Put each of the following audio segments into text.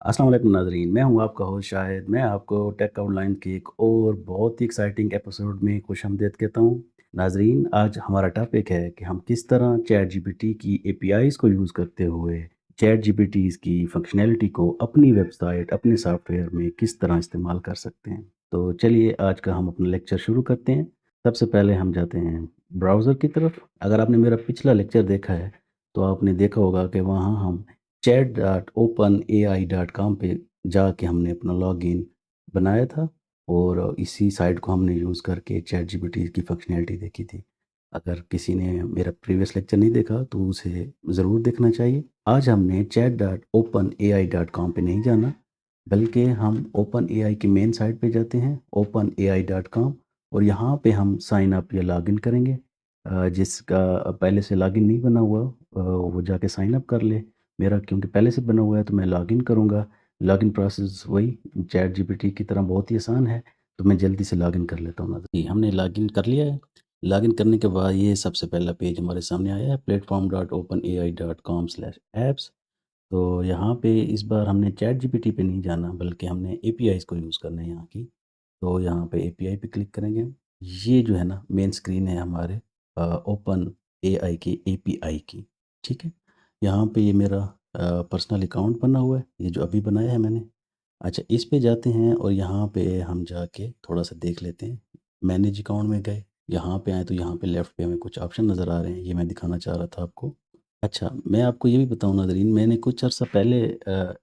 अस्सलाम वालेकुम नाज़रीन, मैं हूँ आपका होस्ट शाहिद। मैं आपको टेक आउटलाइन के एक और बहुत ही एक्साइटिंग एपिसोड में खुशामदीद कहता हूँ। नाज़रीन, आज हमारा टॉपिक है कि हम किस तरह चैट जीपीटी की एपीआईज़ को यूज़ करते हुए चैट जीपीटीज़ की फंक्शनैलिटी को अपनी वेबसाइट, अपने सॉफ्टवेयर में किस तरह इस्तेमाल कर सकते हैं। तो चलिए आज का हम अपना लेक्चर शुरू करते हैं। सबसे पहले हम जाते हैं ब्राउज़र की तरफ। अगर आपने मेरा पिछला लेक्चर देखा है, तो आपने देखा होगा कि वहाँ हम chat.openai.com पे जाके हमने अपना लॉगिन बनाया था और इसी साइट को हमने यूज़ करके चैट जीपीटी की फंक्शनैलिटी देखी थी। अगर किसी ने मेरा प्रीवियस लेक्चर नहीं देखा तो उसे ज़रूर देखना चाहिए। आज हमने chat.openai.com पे नहीं जाना, बल्कि हम ओपन एआई की मेन साइट पे जाते हैं openai.com, और यहाँ पे हम साइन अप या लॉगिन करेंगे। जिसका पहले से लॉगिन नहीं बना हुआ, वो जाके साइन अप कर ले। मेरा क्योंकि पहले से बना हुआ है तो मैं लॉगिन करूँगा। लॉगिन प्रोसेस वही चैट जीपीटी की तरह बहुत ही आसान है, तो मैं जल्दी से लॉगिन कर लेता हूँ ना। जी, हमने लॉगिन कर लिया है। लॉगिन करने के बाद ये सबसे पहला पेज हमारे सामने आया है, platform.openai.com/apps। तो यहाँ पे इस बार हमने चैट जीपीटी पे नहीं जाना, बल्कि हमने एपीआईज़ को यूज़ करना है यहाँ की। तो यहाँ पे एपीआई पे क्लिक करेंगे। ये जो है ना मेन स्क्रीन है हमारे ओपन एआई की एपीआई की, ठीक है। यहाँ पे ये मेरा पर्सनल अकाउंट बना हुआ है, ये जो अभी बनाया है मैंने। अच्छा, इस पे जाते हैं और यहाँ पे हम जाके थोड़ा सा देख लेते हैं। मैनेज अकाउंट में गए, यहाँ पे आए तो यहाँ पे लेफ्ट पे हमें कुछ ऑप्शन नज़र आ रहे हैं, ये मैं दिखाना चाह रहा था आपको। अच्छा, मैं आपको ये भी बताऊँ नाज़रीन, मैंने कुछ अर्सा पहले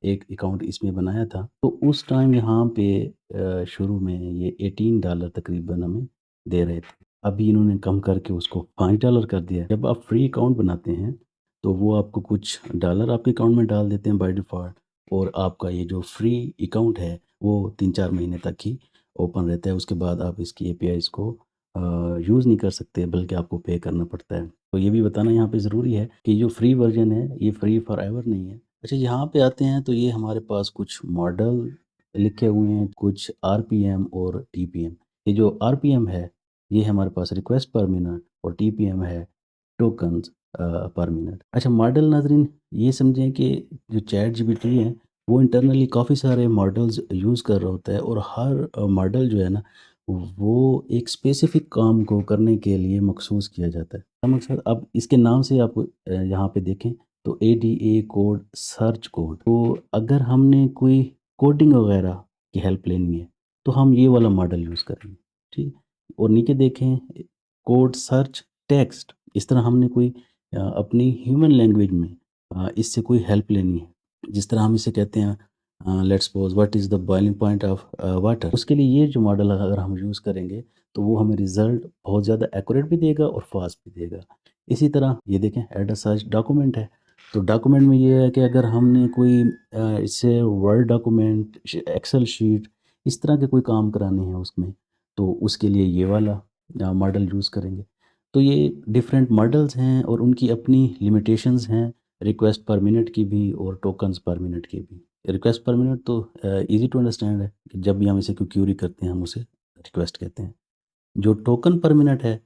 एक अकाउंट इसमें बनाया था, तो उस टाइम यहाँ पे शुरू में ये $18 तकरीबन हमें दे रहे थे। अभी इन्होंने कम करके उसको $5 कर दिया है। जब आप फ्री अकाउंट बनाते हैं, तो वो आपको कुछ डॉलर आपके अकाउंट में डाल देते हैं बाय डिफ़ॉल्ट, और आपका ये जो फ्री अकाउंट है, वो 3-4 महीने तक ही ओपन रहता है। उसके बाद आप इसकी एपीआईज़ को यूज़ नहीं कर सकते, बल्कि आपको पे करना पड़ता है। तो ये भी बताना यहाँ पे ज़रूरी है कि जो फ्री वर्ज़न है, ये फ्री फॉरएवर नहीं है। अच्छा, यहाँ पे आते हैं तो ये हमारे पास कुछ मॉडल लिखे हुए हैं, कुछ आरपीएम और टीपीएम। ये जो आरपीएम है, ये हमारे पास रिक्वेस्ट पर मिनट, और टीपीएम है टोकन्स पर मिनट। अच्छा, मॉडल नाज़रीन ये समझें कि जो चैट जीपीटी है, वो इंटरनली काफ़ी सारे मॉडल्स यूज़ कर रहा होता है, और हर मॉडल जो है ना, वो एक स्पेसिफ़िक काम को करने के लिए मख़सूस किया जाता है। क्या मकसद? अब इसके नाम से आप यहाँ पे देखें तो एडीए कोड, सर्च कोड। तो अगर हमने कोई कोडिंग वग़ैरह की हेल्प लेनी है, तो हम ये वाला मॉडल यूज़ करेंगे, ठीक? और नीचे देखें, कोड, सर्च, टेक्स्ट। इस तरह हमने कोई अपनी ह्यूमन लैंग्वेज में इससे कोई हेल्प लेनी है। जिस तरह हम इसे कहते हैं, let's suppose what is the boiling point of water. उसके लिए ये जो मॉडल अगर हम यूज़ करेंगे, तो वो हमें रिज़ल्ट बहुत ज़्यादा एक्यूरेट भी देगा और फ़ास्ट भी देगा। इसी तरह ये देखें, ऐड अ सर्च डॉक्यूमेंट है। तो डॉक्यूमेंट में ये है कि अगर हमने कोई इससे वर्ड डॉक्यूमेंट, एक्सेल शीट, इस तरह के कोई काम कराने हैं उसमें, तो उसके लिए ये वाला मॉडल यूज़ करेंगे। तो ये डिफरेंट मॉडल्स हैं और उनकी अपनी लिमिटेशंस हैं, रिक्वेस्ट पर मिनट की भी और टोकन्स पर मिनट की भी। रिक्वेस्ट पर मिनट तो ईज़ी टू अंडरस्टैंड है कि जब भी हम इसे कोई क्यूरी करते हैं, हम उसे रिक्वेस्ट कहते हैं। जो टोकन पर मिनट है,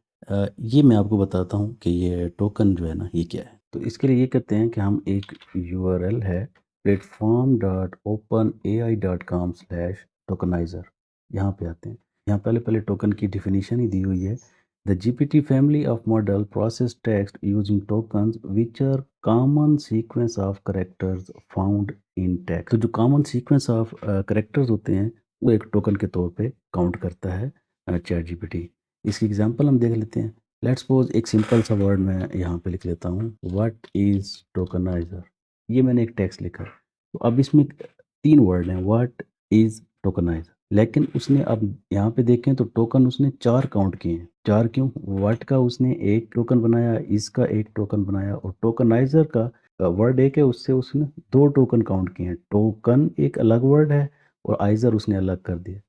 ये मैं आपको बताता हूँ कि ये टोकन जो है ना, ये क्या है। तो इसके लिए ये करते हैं कि हम एक यूआरएल है platform.openai.com/tokenizer, यहाँ पे आते हैं। यहाँ पहले टोकन की डेफिनेशन ही दी हुई है। The GPT family of model process text using tokens which are common sequence of characters found in text. तो जो कॉमन सीक्वेंस ऑफ कैरेक्टर्स होते हैं, वो एक टोकन के तौर पे काउंट करता है चैट जीपीटी। इसकी एग्जांपल हम देख लेते हैं। लेट्स सपोज एक सिंपल सा वर्ड मैं यहाँ पे लिख लेता हूँ, व्हाट इज टोकनाइजर। ये मैंने एक टेक्स्ट लिखा है। तो अब इसमें 3 वर्ड हैं, व्हाट इज टोकनाइजर। लेकिन उसने अब यहाँ पे देखें तो टोकन उसने 4 काउंट किए हैं। 4 क्यों? व्हाट का उसने 1 टोकन बनाया, इसका 1 टोकन बनाया, और टोकनाइजर का वर्ड एक है, उससे उसने 2 टोकन काउंट किए हैं। टोकन एक अलग वर्ड है और आइज़र उसने अलग कर दिया।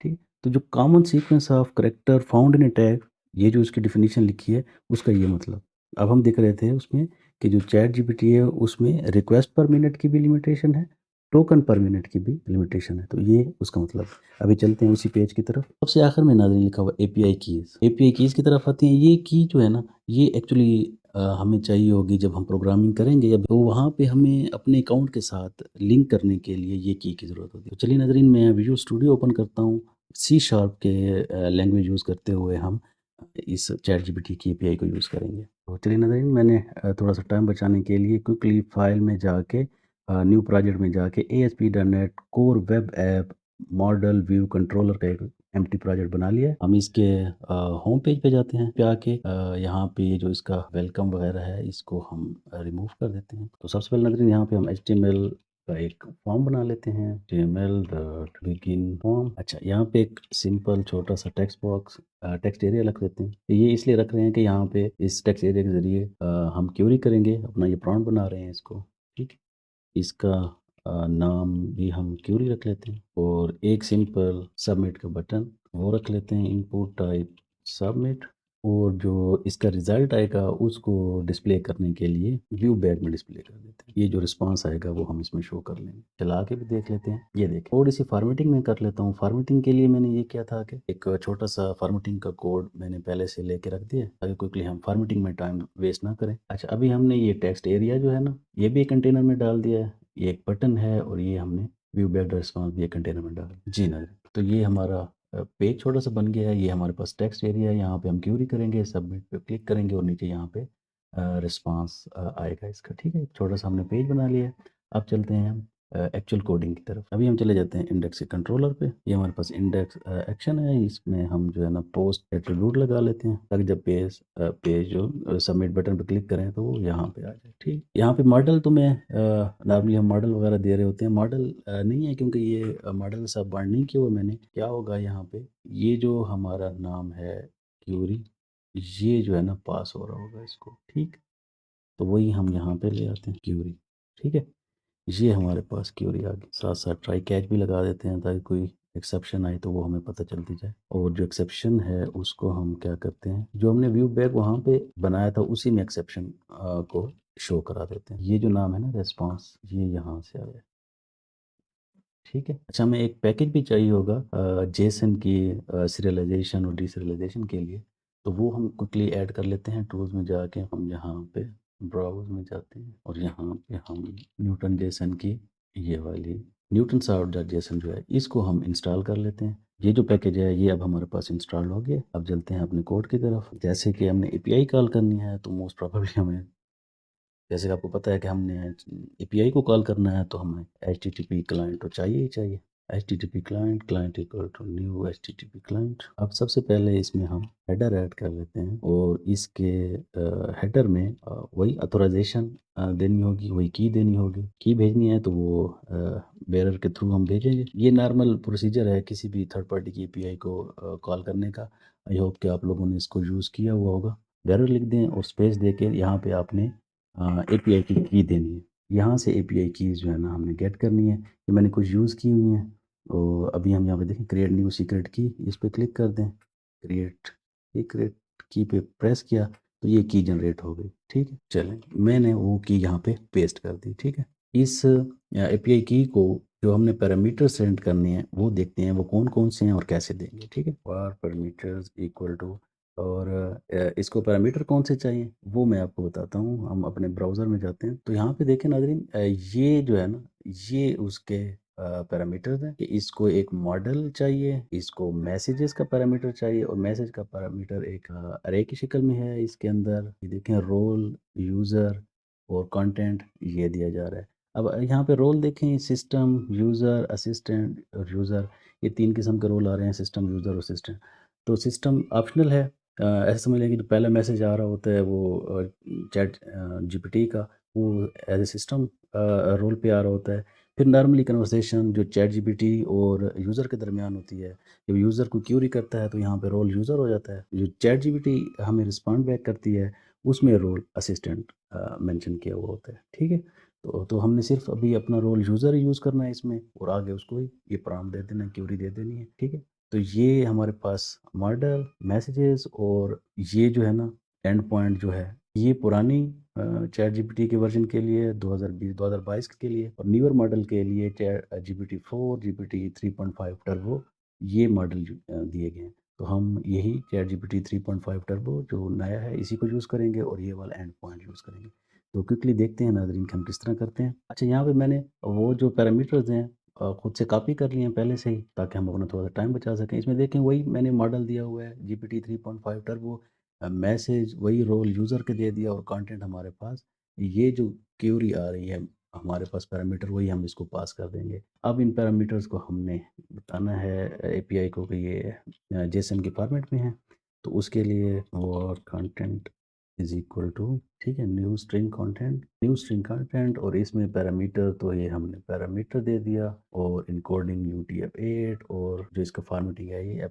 ठीक। तो जो common sequence of character found in a tag, ये जो उसकी डेफिनेशन लिखी है, उसका ये मतलब। अब हम देख रहे थे उसमें कि जो चैट जीपीटी है, उसमें रिक्वेस्ट पर मिनट की भी लिमिटेशन है, टोकन पर मिनट की भी लिमिटेशन है। तो ये उसका मतलब। अभी चलते हैं उसी पेज की तरफ। सबसे आखिर में नाज़रीन लिखा हुआ एपीआई कीज़। एपीआई कीज़ की तरफ आते हैं। ये की जो है ना, ये एक्चुअली हमें चाहिए होगी जब हम प्रोग्रामिंग करेंगे या तो वहाँ पे हमें अपने अकाउंट के साथ लिंक करने के लिए ये की ज़रूरत होती है। तो चलिए नाज़रीन, मैं विजुअल स्टूडियो ओपन करता हूँ। सी शार्प के लैंग्वेज यूज़ करते हुए हम इस चैट जीपीटी की एपीआई को यूज़ करेंगे। तो चलिए नाज़रीन, मैंने थोड़ा-सा टाइम बचाने के लिए क्विकली फ़ाइल में जाके न्यू प्रोजेक्ट में जाके ASP.NET core web app model view controller का एक एम्प्टी प्रोजेक्ट बना लिया है। हम इसके होम पेज पे जाते हैं, पे आके यहाँ पे ये जो इसका वेलकम वगैरह है इसको हम रिमूव कर देते हैं। तो सबसे पहले नज़रीन यहाँ पे हम एचटीएमएल का एक फॉर्म बना लेते हैं, एचटीएमएल डॉट बिगिन फॉर्म। अच्छा, यहाँ पे एक सिंपल छोटा-सा टेक्स्ट बॉक्स टेक्स्ट एरिया रख देते हैं। ये इसलिए रख रहे हैं कि यहाँ पे इस टेक्स्ट एरिया के ज़रिए हम क्वेरी करेंगे, अपना ये प्रॉम्प्ट बना रहे हैं इसको, ठीक है? इसका नाम भी हम क्यूरी रख लेते हैं और एक सिंपल सबमिट का बटन वो रख लेते हैं, इनपुट टाइप सबमिट। और जो इसका रिज़ल्ट आएगा उसको डिस्प्ले करने के लिए व्यू बैग में डिस्प्ले कर देते हैं। ये जो रिस्पांस आएगा वो हम इसमें शो कर लेंगे। चला के भी देख लेते हैं। ये देखिए, थोड़ी सी फार्मेटिंग में कर लेता हूँ। फार्मेटिंग के लिए मैंने ये किया था कि एक छोटा सा फार्मेटिंग का कोड मैंने पहले से लेके रख दिया ताकि क्विकली हम फार्मेटिंग में टाइम वेस्ट ना करें। अच्छा, अभी हमने ये टेक्स्ट एरिया जो है ना, ये भी कंटेनर में डाल दिया है। ये एक बटन है और ये हमने व्यू बैक रिस्पॉन्स भी एक कंटेनर में डाला। जी नाज़रीन, तो ये हमारा पेज छोटा-सा बन गया है। ये हमारे पास टेक्स्ट एरिया है, यहाँ पे हम क्वेरी करेंगे, सबमिट पे क्लिक करेंगे और नीचे यहाँ पे रिस्पॉन्स आएगा इसका, ठीक है? छोटा-सा हमने पेज बना लिया है। अब चलते हैं हम एक्चुअल कोडिंग की तरफ। अभी हम चले जाते हैं इंडेक्स के कंट्रोलर पे। ये हमारे पास इंडेक्स एक्शन है, इसमें हम जो है ना पोस्ट एट्रीब्यूट लगा लेते हैं ताकि जब पेज जो सबमिट बटन पे क्लिक करें तो वो यहाँ पे आ जाए, ठीक। यहाँ पे मॉडल तो मैं नॉर्मली हम मॉडल वगैरह दे रहे होते हैं। मॉडल नहीं है क्योंकि ये मॉडल से बाइंड नहीं किया हुआ मैंने। क्या होगा यहाँ पे, ये जो हमारा नाम है क्यूरी, ये जो है ना पास हो रहा होगा इसको, ठीक। तो वही हम यहाँ पे ले आते हैं क्यूरी, ठीक है। ये हमारे पास क्यूरी आ गई। साथ-साथ ट्राई कैच भी लगा देते हैं ताकि कोई एक्सेप्शन आए तो वो हमें पता चलती जाए। और जो एक्सेप्शन है उसको हम क्या करते हैं, जो हमने व्यू बैक वहाँ पे बनाया था उसी में एक्सेप्शन को शो करा देते हैं। ये जो नाम है ना रिस्पॉन्स, ये यहाँ से आया है, ठीक है। अच्छा, हमें एक पैकेज भी चाहिए होगा जेसन की सीरियलाइज़ेशन और डीसीरियलाइज़ेशन के लिए, तो वो हम क्विकली ऐड कर लेते हैं। टूल्स में जाके हम यहाँ पे ब्राउज़ में जाते हैं और यहाँ पे हम न्यूटन जेसन की ये वाली न्यूटन सॉफ्ट डॉट जेसन जो है इसको हम इंस्टॉल कर लेते हैं। ये जो पैकेज है ये अब हमारे पास इंस्टॉल हो गया। अब चलते हैं अपने कोड की तरफ। जैसे कि हमने एपीआई कॉल करनी है तो मोस्ट प्रोबेबली हमें, जैसे कि आपको पता है कि हमने एपीआई को कॉल करना है तो हमें एचटीटीपी क्लाइंट तो चाहिए ही चाहिए। HTTP client client equal to new HTTP client. अब सबसे पहले इसमें हम हेडर ऐड कर लेते हैं और इसके हेडर में वही ऑथराइजेशन देनी होगी, वही की देनी होगी। की भेजनी है तो वो बेरर के थ्रू हम भेजेंगे। ये नॉर्मल प्रोसीजर है किसी भी थर्ड पार्टी की एपीआई को कॉल करने का। आई होप कि आप लोगों ने इसको यूज़ किया हुआ होगा। बेरर लिख दें और स्पेस दे के यहाँ पे आपने एपीआई की देनी है। यहाँ से एपीआई कीज़ जो है ना हमने गेट करनी है। ये मैंने कुछ यूज़ की हुई हैं। तो अभी हम यहाँ पे देखें क्रिएट न्यू सीक्रेट की, इस पे क्लिक कर दें। क्रिएट सीक्रेट की पे प्रेस किया तो ये की जनरेट हो गई, ठीक है। चलें, मैंने वो की यहाँ पे पेस्ट कर दी, ठीक है। इस एपीआई की को जो हमने पैरामीटर सेंड करने हैं वो देखते हैं वो कौन-कौन से हैं और कैसे देंगे, ठीक है। फॉर पैरामीटर्स इक्वल टू और इसको पैरामीटर कौन से चाहिए वो मैं आपको बताता हूँ। हम अपने ब्राउज़र में जाते हैं तो यहाँ पे देखें नाज़रीन, ये जो है ना ये उसके पैरामीटर्स हैं कि इसको एक मॉडल चाहिए, इसको मैसेजेस का पैरामीटर चाहिए और मैसेज का पैरामीटर एक अरे की शक्ल में है इसके अंदर। ये देखें रोल, यूज़र और कंटेंट ये दिया जा रहा है। अब यहाँ पे रोल देखें, सिस्टम, यूज़र, असिस्टेंट और यूज़र, ये 3 किस्म के रोल आ रहे हैं, सिस्टम, यूज़र और असिस्टेंट। तो सिस्टम ऑप्शनल है। ऐसा समझ लें कि जो पहला मैसेज आ रहा होता है वो चैट जीपीटी का, वो एज ए सिस्टम रोल पे आ रहा होता है। फिर नॉर्मली कन्वर्सेशन जो चैट जीपीटी और यूज़र के दरमियान होती है, जब यूज़र को क्यूरी करता है तो यहाँ पे रोल यूज़र हो जाता है। जो चैट जीपीटी हमें रिस्पॉन्ड बैक करती है उसमें रोल असिस्टेंट मेंशन किया हुआ होता है, ठीक है। तो हमने सिर्फ अभी अपना रोल यूज़र यूज़ करना है इसमें और आगे उसको ही ये प्रॉम्प्ट दे देना है, क्यूरी दे देनी है, ठीक है। तो ये हमारे पास मॉडल, मैसेजेस और ये जो है ना एंड पॉइंट जो है ये पुरानी चैट जीपीटी के वर्जन के लिए 2020-2022 के लिए और न्यूअर मॉडल के लिए चैट जीपीटी 4, जीपीटी 3.5 टर्बो ये मॉडल दिए गए हैं। तो हम यही ChatGPT 3.5 टर्बो जो नया है इसी को यूज़ करेंगे और ये वाला एंड पॉइंट यूज़ करेंगे। तो क्विकली देखते हैं नाज़रीन कि हम किस तरह करते हैं। अच्छा, यहाँ पे मैंने वो जो पैरामीटर्स हैं खुद से कॉपी कर लिए हैं पहले से ही, ताकि हम अपना थोड़ा-सा टाइम बचा सकें। इसमें देखें वही मैंने मॉडल दिया हुआ है GPT 3.5 टर्बो, मैसेज वही रोल यूज़र के दे दिया और कंटेंट हमारे पास। ये जो क्वेरी आ रही है हमारे पास पैरामीटर वही हम इसको पास कर देंगे। अब इन पैरामीटर्स को हमने बताना है एपीआई को कि ये जेसन के फॉर्मेट में है। तो उसके लिए और कंटेंट इज़ इक्वल टू, ठीक है, न्यू स्ट्रिंग कंटेंट और इसमें पैरामीटर तो ये हमने पैरामीटर दे दिया और इनकोडिंग UTF-8 और जो इसका फॉर्मेटिंग है ये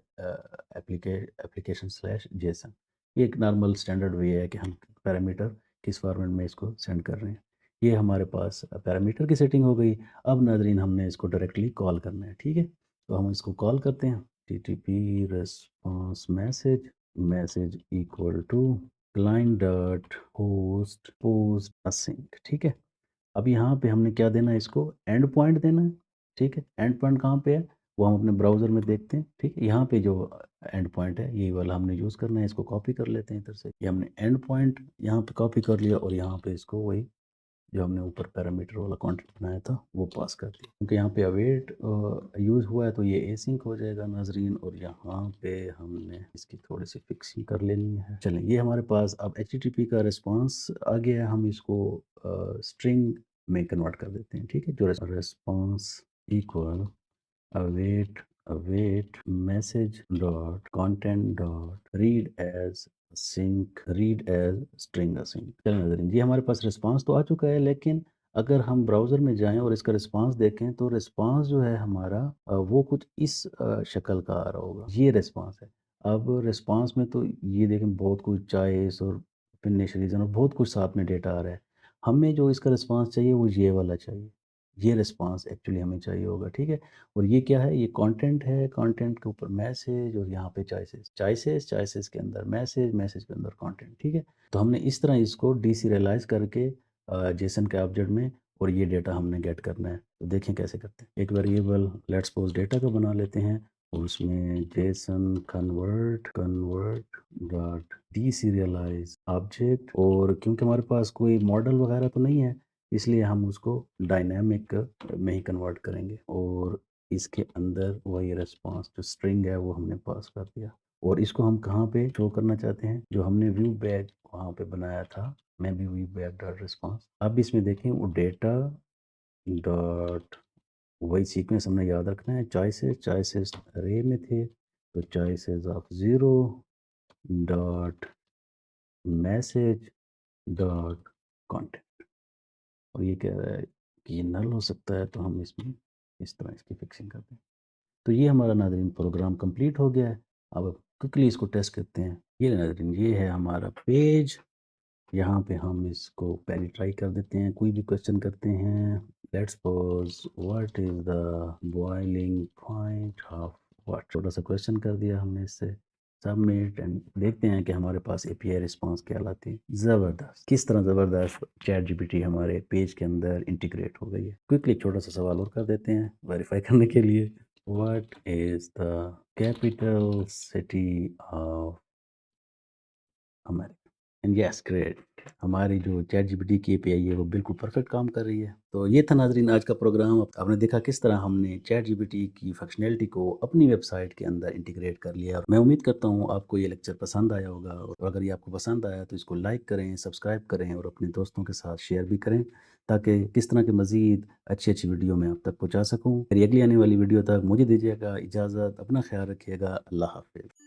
एप्लीकेशन स्लैश जेसन। ये एक नॉर्मल स्टैंडर्ड वे है कि हम पैरामीटर किस फॉर्मेट में इसको सेंड कर रहे हैं। ये हमारे पास पैरामीटर की सेटिंग हो गई। अब नाज़रीन हमने इसको डायरेक्टली कॉल करना है, ठीक है? तो हम इसको कॉल करते हैं TTP response message equal to client dot host post async, ठीक है? अब यहाँ पे हमने क्या देना है, इसको एंड पॉइंट देना है, ठीक है? एंड पॉइंट कहाँ पे है वो हम अपने ब्राउज़र में देखते हैं, ठीक है? यहाँ पे जो एंड पॉइंट है यही वाला हमने यूज़ करना है। इसको कॉपी कर लेते हैं इधर से। ये हमने एंड पॉइंट यहाँ पे कॉपी कर लिया और यहाँ पे इसको वही जो हमने ऊपर पैरामीटर वाला कंटेंट बनाया था वो पास कर दिया। क्योंकि यहाँ पे अवेट यूज़ हुआ है तो ये एसिंक हो जाएगा नाजरीन, और यहाँ पे हमने इसकी थोड़ी सी फिक्सिंग कर लेनी है। चलें, ये हमारे पास अब HTTP का रिस्पांस आ गया है। हम इसको स्ट्रिंग में कन्वर्ट कर देते हैं, ठीक है? जो response equal await await message dot content dot read as string async। चलिए नजरिन, ये हमारे पास रिस्पांस तो आ चुका है, लेकिन अगर हम ब्राउज़र में जाएं और इसका रिस्पांस देखें तो रिस्पांस जो है हमारा वो कुछ इस शक्ल का आ रहा होगा। ये रिस्पांस है। अब रिस्पांस में तो ये देखें बहुत कुछ चॉइस और फिनिश रीजन और बहुत कुछ साथ में डेटा आ रहा है। हमें जो इसका रिस्पांस चाहिए वो ये वाला चाहिए। ये रिस्पांस एक्चुअली हमें चाहिए होगा, ठीक है? और ये क्या है, ये कंटेंट है, कंटेंट के ऊपर मैसेज और यहाँ पे चॉइसेस के अंदर मैसेज के अंदर कंटेंट, ठीक है? तो हमने इस तरह इसको डीसीरियलाइज करके जेसन के ऑब्जेक्ट में और ये डेटा हमने गेट करना है। तो देखें कैसे करते हैं। एक वेरिएबल लेट्स सपोज डेटा का बना लेते हैं और उसमें जेसन कन्वर्ट डॉट डीसीरियलाइज ऑब्जेक्ट, और क्योंकि हमारे पास कोई मॉडल वगैरह तो नहीं है इसलिए हम उसको डायनामिक में ही कन्वर्ट करेंगे और इसके अंदर वही रिस्पांस जो स्ट्रिंग है वो हमने पास कर दिया। और इसको हम कहाँ पे शो करना चाहते हैं, जो हमने व्यू बैक वहाँ पे बनाया था, मैं भी व्यू बैक डॉट रिस्पांस। अब इसमें देखें वो डेटा डॉट वही सीक्वेंस हमने याद रखना है। चॉइसेस अरे में थे तो choices of zero dot message dot content, और ये कह रहा है कि ये नल हो सकता है तो हम इसमें इस तरह इसकी फिक्सिंग करते हैं। तो ये हमारा नाज़रीन प्रोग्राम कंप्लीट हो गया है। अब क्विकली इसको टेस्ट करते हैं। ये नाज़रीन ये है हमारा पेज। यहाँ पे हम इसको पहले ट्राई कर देते हैं, कोई भी क्वेश्चन करते हैं। Let's suppose what is the boiling point of what, छोटा सा क्वेश्चन कर दिया हमने इससे। सबमिट एंड देखते हैं कि हमारे पास एपीआई रिस्पांस क्या लाती है। ज़बरदस्त, किस तरह ज़बरदस्त चैट जीपीटी हमारे पेज के अंदर इंटीग्रेट हो गई है। क्विकली छोटा सा सवाल और कर देते हैं वेरीफाई करने के लिए। What is the capital city of America? And yes, great. हमारी जो चैट जीपीटी की एपीआई है वो बिल्कुल परफेक्ट काम कर रही है। तो ये था नाजरीन आज का प्रोग्राम। आपने देखा किस तरह हमने चैट जीपीटी की फंक्शनैलिटी को अपनी वेबसाइट के अंदर इंटीग्रेट कर लिया। और मैं उम्मीद करता हूँ आपको ये लेक्चर पसंद आया होगा, और अगर ये आपको पसंद आया तो इसको लाइक करें, सब्सक्राइब करें और अपने दोस्तों के साथ शेयर भी करें, ताकि किस तरह के मज़ीद अच्छी अच्छी वीडियो मैं आप तक पहुँचा सकूँ। मेरी अगली आने वाली वीडियो तक मुझे दीजिएगा इजाज़त। अपना ख्याल रखिएगा। अल्लाह हाफिज़।